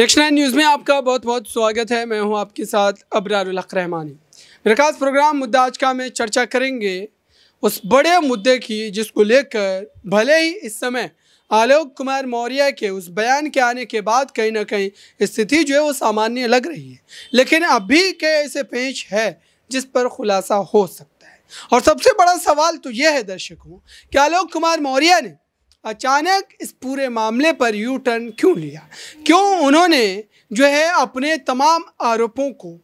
Next 9 news में आपका बहुत बहुत स्वागत है। मैं हूं आपके साथ अबरारुल हक रहमानी। मेरा खास प्रोग्राम मुद्दा आज का में चर्चा करेंगे उस बड़े मुद्दे की जिसको लेकर भले ही इस समय आलोक कुमार मौर्य के उस बयान के आने के बाद कहीं ना कहीं स्थिति जो है वो सामान्य लग रही है, लेकिन अभी के ऐसे पेच है जिस पर खुलासा हो सकता है। और सबसे बड़ा सवाल तो यह है दर्शकों कि आलोक कुमार मौर्य ने अचानक इस पूरे मामले पर यू टर्न क्यों लिया, क्यों उन्होंने जो है अपने तमाम आरोपों को,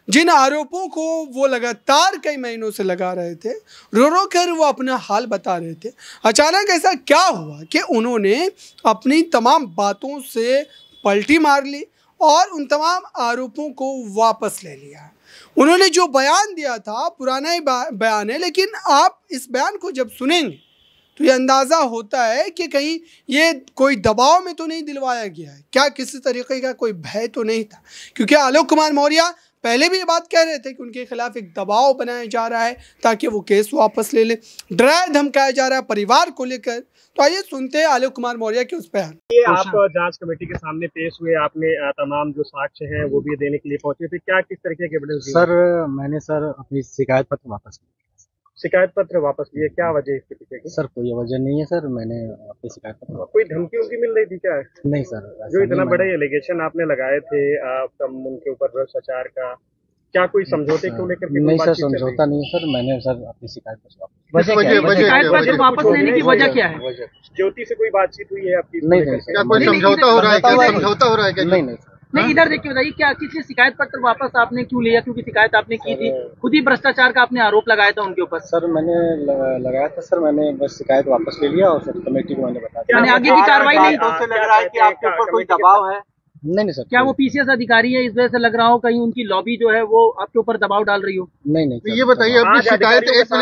जिन आरोपों को वो लगातार कई महीनों से लगा रहे थे, रो रो कर वो अपना हाल बता रहे थे, अचानक ऐसा क्या हुआ कि उन्होंने अपनी तमाम बातों से पलटी मार ली और उन तमाम आरोपों को वापस ले लिया। उन्होंने जो बयान दिया था पुराना ही बयान है, लेकिन आप इस बयान को जब सुनेंगे तो ये अंदाज़ा होता है कि कहीं ये कोई दबाव में तो नहीं दिलवाया गया है, क्या किसी तरीके का कोई भय तो नहीं था, क्योंकि आलोक कुमार मौर्य पहले भी ये बात कह रहे थे कि उनके खिलाफ एक दबाव बनाया जा रहा है ताकि वो केस वापस ले ले, डराया धमकाया जा रहा है परिवार को लेकर। तो आइए सुनते हैं आलोक कुमार मौर्य के उस बयान। ये आप जांच कमेटी के सामने पेश हुए, आपने तमाम जो साक्ष्य हैं वो भी देने के लिए पहुंचे थे, क्या किस तरीके के एविडेंस? सर मैंने अपनी शिकायत पत्र वापस लिया। शिकायत पत्र वापस लिए, क्या वजह है इसके पीछे की? सर कोई वजह नहीं है सर, मैंने अपनी शिकायत पत्र वापस। कोई धमकी उनकी मिल रही थी क्या? नहीं सर, जो इतना बड़े एलिगेशन आपने लगाए थे उनके ऊपर भ्रष्टाचार का, क्या कोई समझौते को लेकर? नहीं सर, समझौता नहीं है सर, मैंने सर अपनी शिकायत पत्र शिकायत पत्र वापस लेने की वजह क्या है? ज्योति से कोई बातचीत हुई है आपकी? नहीं, क्या कोई समझौता हो रहा है? क्या समझौता हो रहा है? नहीं सर। नहीं, इधर देख के बताइए, क्या किसी शिकायत पत्र वापस आपने क्यों लिया? क्योंकि शिकायत आपने की थी, खुद ही भ्रष्टाचार का आपने आरोप लगाया था उनके ऊपर। सर मैंने लगाया था सर, मैंने बस शिकायत वापस ले लिया और सर कमेटी को मैंने बता दिया। आगे की कार्रवाई नहीं? लग रहा है कि आपके ऊपर कोई दबाव है? नहीं सर। क्या वो पीसीएस अधिकारी है, इस वजह से लग रहा हो कहीं उनकी लॉबी जो है वो आपके ऊपर दबाव डाल रही हो? नहीं। तो ये बताइए, अपनी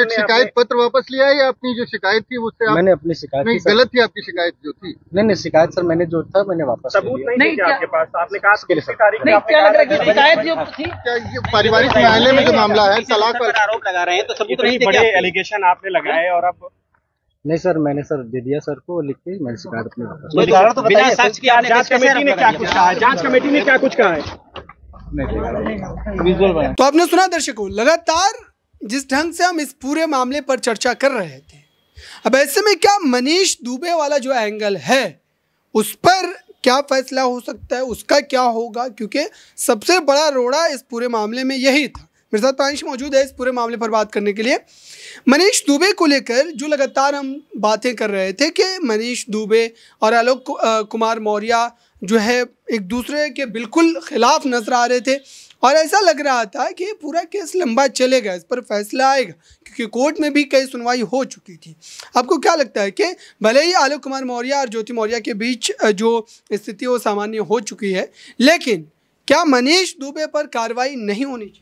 शिकायत पत्र वापस लिया है या अपनी जो शिकायत थी उससे मैंने अपनी शिकायत नहीं, गलत थी आपकी शिकायत जो थी? नहीं शिकायत सर मैंने जो था मैंने वापस सबूत नहीं क्या आपके पास? आपने कहा नहीं, क्या लग रहा है कि शिकायत जो थी? क्या ये पारिवारिक न्यायालय में जो मामला है, तलाक पर आरोप लगा रहे हैं, तो सबूत नहीं बड़े एलिगेशन आपने लगाए और अब? नहीं सर, मैंने सर दे दिया सर को लिख के, मैंने शिकायत अपनी वापस। जांच कमेटी ने क्या कुछ कहा है? जांच कमेटी ने क्या कुछ कहा है? तो आपने सुना दर्शकों, लगातार जिस ढंग से हम इस पूरे मामले पर चर्चा कर रहे थे, अब ऐसे में क्या मनीष दुबे वाला जो एंगल है उस पर क्या फैसला हो सकता है, उसका क्या होगा, क्योंकि सबसे बड़ा रोड़ा इस पूरे मामले में यही था। मेरे साथ पांच मौजूद है इस पूरे मामले पर बात करने के लिए। मनीष दुबे को लेकर जो लगातार हम बातें कर रहे थे कि मनीष दुबे और आलोक कुमार मौर्य जो है एक दूसरे के बिल्कुल खिलाफ नजर आ रहे थे और ऐसा लग रहा था कि पूरा केस लंबा चलेगा, इस पर फैसला आएगा, क्योंकि कोर्ट में भी कई सुनवाई हो चुकी थी। आपको क्या लगता है कि भले ही आलोक कुमार मौर्य और ज्योति मौर्य के बीच जो स्थिति वो सामान्य हो चुकी है, लेकिन क्या मनीष दुबे पर कार्रवाई नहीं होनी चाहिए?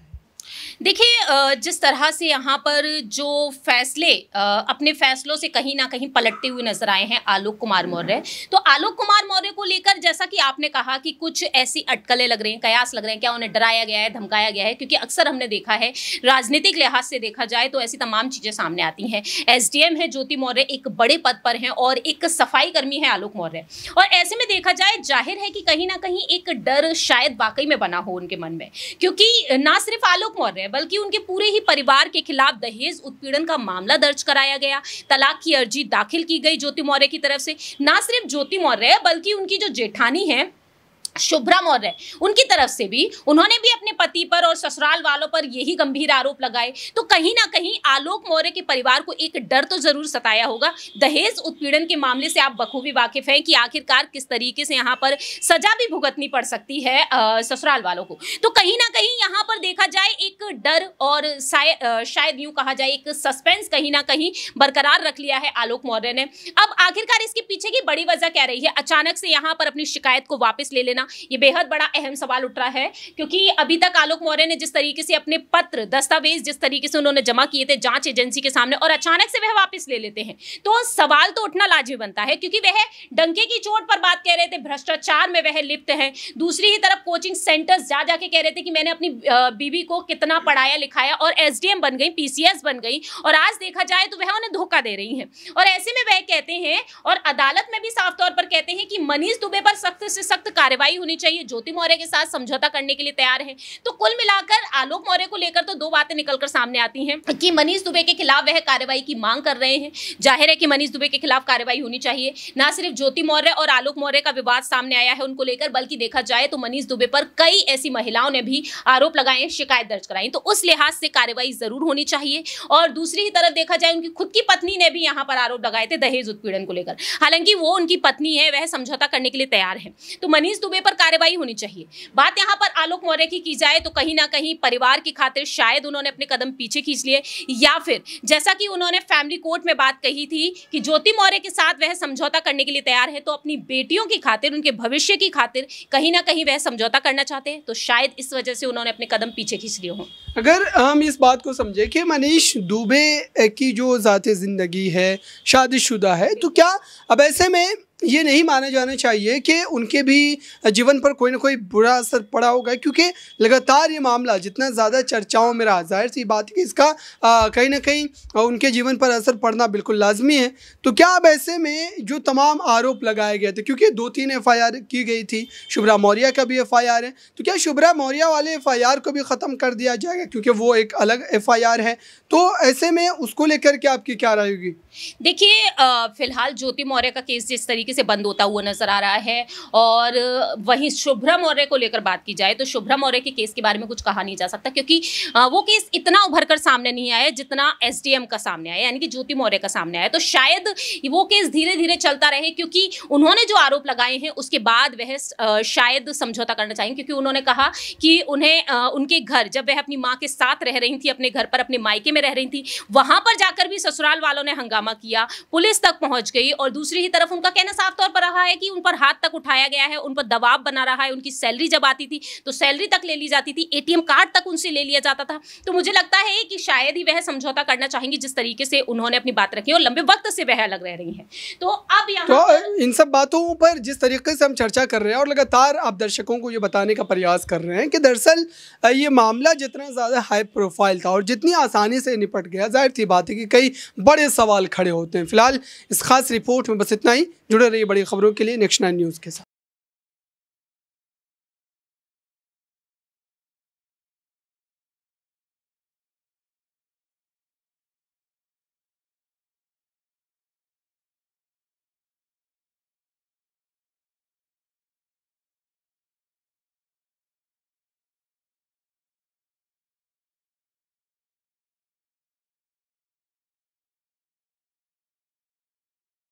देखिए, जिस तरह से यहाँ पर जो फैसले अपने फैसलों से कहीं ना कहीं पलटते हुए नजर आए हैं आलोक कुमार मौर्य, तो आलोक कुमार मौर्य को लेकर जैसा कि आपने कहा कि कुछ ऐसी अटकलें लग रही हैं, कयास लग रहे हैं, क्या उन्हें डराया गया है, धमकाया गया है? क्योंकि अक्सर हमने देखा है, राजनीतिक लिहाज से देखा जाए तो ऐसी तमाम चीजें सामने आती हैं। एसडीएम है ज्योति मौर्य, एक बड़े पद पर हैं और एक सफाई कर्मी है आलोक मौर्य, और ऐसे में देखा जाए जाहिर है कि कहीं ना कहीं एक डर शायद वाकई में बना हो उनके मन में, क्योंकि ना सिर्फ आलोक मौर्य बल्कि उनके पूरे ही परिवार के खिलाफ दहेज उत्पीड़न का मामला दर्ज कराया गया, तलाक की अर्जी दाखिल की गई ज्योति मौर्य की तरफ से। ना सिर्फ ज्योति मौर्य बल्कि उनकी जो जेठानी है शुभ्रा मौर्य, उनकी तरफ से भी उन्होंने भी अपने पति पर और ससुराल वालों पर यही गंभीर आरोप लगाए। तो कहीं ना कहीं आलोक मौर्य के परिवार को एक डर तो जरूर सताया होगा। दहेज उत्पीड़न के मामले से आप बखूबी वाकिफ हैं कि आखिरकार किस तरीके से यहाँ पर सजा भी भुगतनी पड़ सकती है ससुराल वालों को। तो कहीं ना कहीं यहाँ पर देखा जाए एक डर और शायद यूं कहा जाए एक सस्पेंस कहीं ना कहीं बरकरार रख लिया है आलोक मौर्य ने। अब आखिरकार इसके पीछे की बड़ी वजह क्या रही है? अचानक से यहाँ पर अपनी शिकायत को वापस ले लेना, ये बेहद बड़ा अहम सवाल उठ रहा है, क्योंकि अभी तक आलोक मौर्य ने जिस तरीके से अपने पत्र दस्तावेज जिस तरीके से उन्होंने जमा किए थे जांच एजेंसी के सामने और अचानक से वह वापस ले लेते हैं, तो सवाल तो उठना लाजमी बनता है, क्योंकि वह डंके की चोट पर बात कह रहे थे, भ्रष्टाचार में वह लिप्त हैं। दूसरी ही तरफ कोचिंग सेंटर्स जा जाके कह रहे थे कि मैंने अपनी बीवी को कितना पढ़ाया लिखाया और एसडीएम बन गई, पीसीएस बन गई, और आज देखा जाए तो वह उन्हें धोखा दे रही हैं। और ऐसे में वह कहते हैं और अदालत में भी साफ तौर पर कहते हैं कि मनीष दुबे पर सख्त से सख्त कार्रवाई कार्रवाई होनी चाहिए, ज्योति मौर्य के साथ समझौता करने के लिए तैयार है। तो कुल मिलाकर आलोक मौर्य को लेकर तो दो बातें निकलकर सामने आती हैं कि मनीष दुबे के खिलाफ वह कार्रवाई की मांग कर रहे हैं। जाहिर है कि मनीष दुबे के खिलाफ कार्रवाई होनी चाहिए। ना सिर्फ ज्योति मौर्य और आलोक मौर्य का विवाद सामने आया है उनको लेकर, बल्कि देखा जाए तो मनीष दुबे पर कई ऐसी महिलाओं ने भी आरोप लगाए, शिकायत दर्ज कराई। तो उस लिहाज से कार्रवाई जरूर होनी चाहिए। और दूसरी ही तरफ देखा जाए, उनकी खुद की पत्नी ने भी यहाँ पर आरोप लगाए थे दहेज उत्पीड़न को लेकर। हालांकि वो उनकी पत्नी है, वह समझौता करने के लिए तैयार है। तो मनीष दुबे पर कार्रवाई होनी चाहिए। बात यहाँ पर आलोक मौर्य की जाए तो कहीं ना कहीं परिवार की खातिर शायद उन्होंने अपने कदम पीछे खींच लिए, या फिर जैसा कि उन्होंने फैमिली कोर्ट में बात कही थी कि ज्योति मौर्य के साथ वह समझौता करने के लिए तैयार है, तो अपनी बेटियों की खातिर, उनके भविष्य की खातिर कहीं ना कहीं वह समझौता करना चाहते हैं। तो शायद इस वजह से उन्होंने अपने कदम पीछे खींच लिए हों। अगर हम इस बात को समझे कि मनीष दुबे की जो ज़ाती ज़िंदगी है, शादीशुदा है, तो क्या अब ऐसे में ये नहीं माना जाना चाहिए कि उनके भी जीवन पर कोई ना कोई बुरा असर पड़ा होगा? क्योंकि लगातार ये मामला जितना ज़्यादा चर्चाओं में रहा, जाहिर सी बात है कि इसका कहीं ना कहीं उनके जीवन पर असर पड़ना बिल्कुल लाजमी है। तो क्या अब ऐसे में जो तमाम आरोप लगाए गए थे, क्योंकि 2-3 FIR की गई थी, शुभ्रा मौर्य का भी FIR है, तो क्या शुभ्रा मौर्य वाले FIR को भी ख़त्म कर दिया जाएगा, क्योंकि वो एक अलग FIR है? तो ऐसे में उसको लेकर के आपकी क्या राय होगी? देखिए, फिलहाल ज्योति मौर्य का केस जिस तरीके से बंद होता हुआ नजर आ रहा है, और वहीं शुभ्रा मौर्य को लेकर बात की जाए तो शुभ्रा मौर्य के केस के बारे में कुछ कहा नहीं जा सकता, क्योंकि वो केस इतना उभर कर सामने नहीं आया जितना SDM का सामने आया, यानी कि ज्योति मौर्य का सामने आया। तो शायद वो केस धीरे धीरे चलता रहे, क्योंकि उन्होंने जो आरोप लगाए हैं उसके बाद वह शायद समझौता करना चाहेंगे, क्योंकि उन्होंने कहा कि उन्हें उनके घर, जब वह अपनी माँ के साथ रह रही थी, अपने घर पर अपने मायके में रह रही थी, वहां पर जाकर भी ससुराल वालों ने हंगामा किया, पुलिस तक पहुंच गई। और दूसरी ही तरफ उनका कहना साफ तौर पर रहा है कि उन पर हाथ तक उठाया गया है, उन पर दबाव बना रहा है। उनकी सैलरी जब आती थी तो सैलरी तक ले ली जाती थी, ATM कार्ड तक उनसे ले लिया जाता था। तो मुझे लगता है कि शायद ही वह समझौता करना चाहेंगी, जिस तरीके से उन्होंने अपनी बात रखी और लंबे वक्त से वह अलग रह रही हैं। तो अब यहाँ तो इन सब बातों पर जिस तरीके से हम चर्चा कर रहे हैं और लगातार आप दर्शकों को ये बताने का प्रयास कर रहे हैं कि दरअसल ये मामला जितना ज़्यादा हाई प्रोफाइल था और जितनी आसानी से निपट गया, जाहिर सी बात है कि कई बड़े सवाल खड़े होते हैं। फिलहाल इस खास रिपोर्ट में बस इतना ही। जुड़े रहिए बड़ी खबरों के लिए नेक्स्ट 9 न्यूज़ के साथ।